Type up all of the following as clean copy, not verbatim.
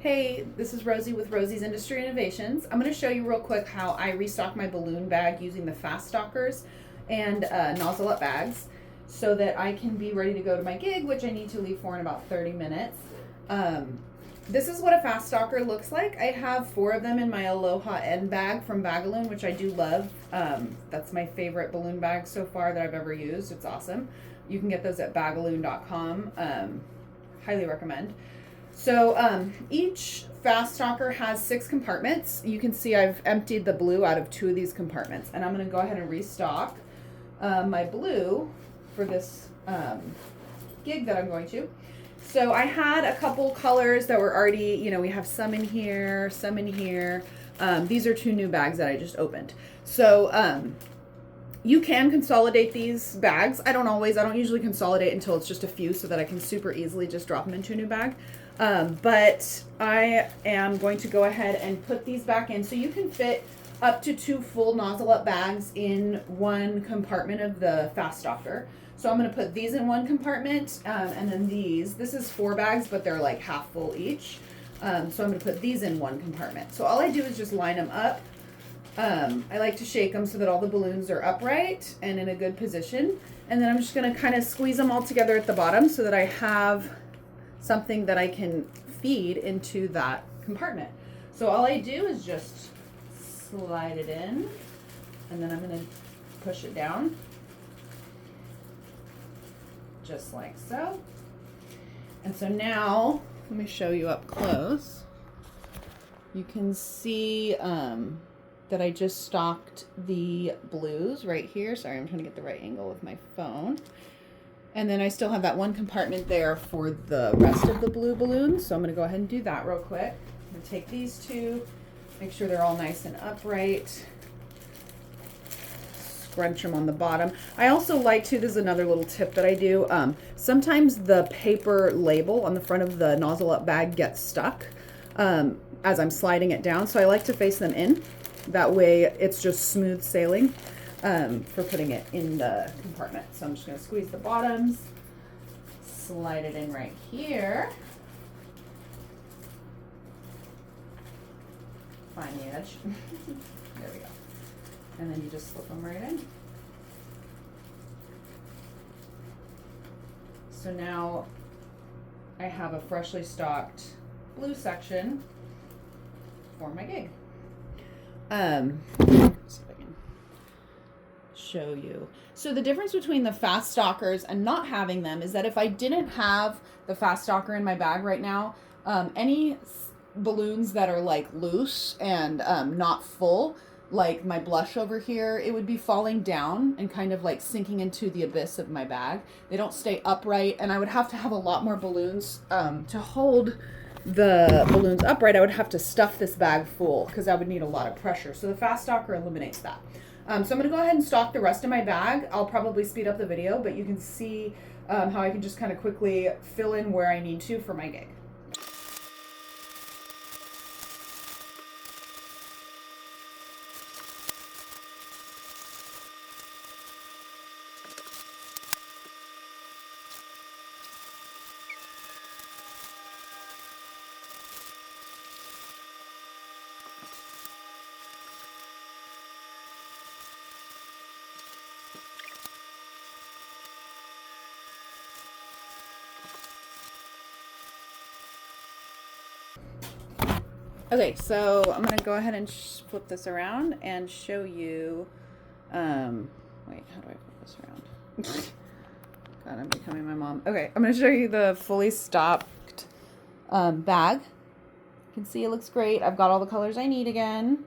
Hey, this is Rosie with Rosie's Industry Innovations. I'm going to show you real quick how I restock my balloon bag using the fast stockers and nozzle up bags so that I can be ready to go to my gig, which I need to leave for in about 30 minutes. This is what a fast stocker looks like. I have 4 of them in my Aloha N bag from Bagaloon, which I do love. That's my favorite balloon bag so far that I've ever used. It's awesome. You can get those at bagaloon.com. Highly recommend. So each fast stocker has 6 compartments. You can see I've emptied the blue out of 2 of these compartments, and I'm going to go ahead and restock my blue for this gig that I'm going to. So I had a couple colors that were already, we have some in here, some in here. These are 2 new bags that I just opened. So you can consolidate these bags. I don't usually consolidate until it's just a few so that I can super easily just drop them into a new bag. But I am going to go ahead and put these back in. So you can fit up to 2 full nozzle up bags in one compartment of the fast stocker. So I'm going to put these in one compartment, and then this is 4 bags, but they're like half full each. So I'm going to put these in one compartment. So all I do is just line them up. I like to shake them so that all the balloons are upright and in a good position. And then I'm just going to kind of squeeze them all together at the bottom so that I have something that I can feed into that compartment. So all I do is just slide it in, and then I'm going to push it down. Just like so. And so now, let me show you up close. You can see that I just stocked the blues right here. Sorry, I'm trying to get the right angle with my phone. And then I still have that one compartment there for the rest of the blue balloons. So I'm going to go ahead and do that real quick. I'm going to take these 2, make sure they're all nice and upright. Scrunch them on the bottom. I also like to, this is another little tip that I do. Sometimes the paper label on the front of the nozzle up bag gets stuck as I'm sliding it down. So I like to face them in. That way it's just smooth sailing for putting it in the compartment. So I'm just going to squeeze the bottoms, slide it in right here. Find the edge. There we go. And then you just slip them right in. So now I have a freshly stocked blue section for my gig. See if I can show you. So the difference between the fast stockers and not having them is that if I didn't have the fast stocker in my bag right now, any balloons that are like loose and not full, like my blush over here, it would be falling down and kind of like sinking into the abyss of my bag. They don't stay upright, and I would have to have a lot more balloons to hold the balloons upright. I would have to stuff this bag full because I would need a lot of pressure. So the fast stocker eliminates that. So I'm going to go ahead and stock the rest of my bag. I'll probably speed up the video, but you can see how I can just kind of quickly fill in where I need to for my gig. Okay, so I'm going to go ahead and flip this around and show you, wait, how do I flip this around? God, I'm becoming my mom. Okay, I'm going to show you the fully stocked bag. You can see it looks great. I've got all the colors I need again,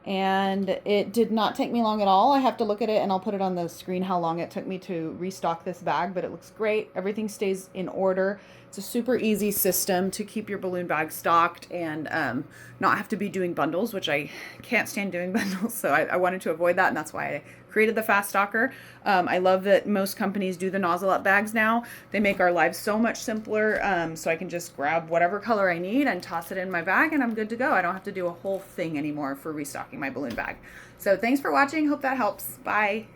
and it did not take me long at all. I have to look at it, and I'll put it on the screen how long it took me to restock this bag, but it looks great. Everything stays in order. It's a super easy system to keep your balloon bag stocked and not have to be doing bundles, which I can't stand doing bundles, so I wanted to avoid that, and that's why I created the fast stocker. I love that most companies do the nozzle up bags now. They make our lives so much simpler, so I can just grab whatever color I need and toss it in my bag, and I'm good to go. I don't have to do a whole thing anymore for restocking my balloon bag. So thanks for watching. Hope that helps. Bye.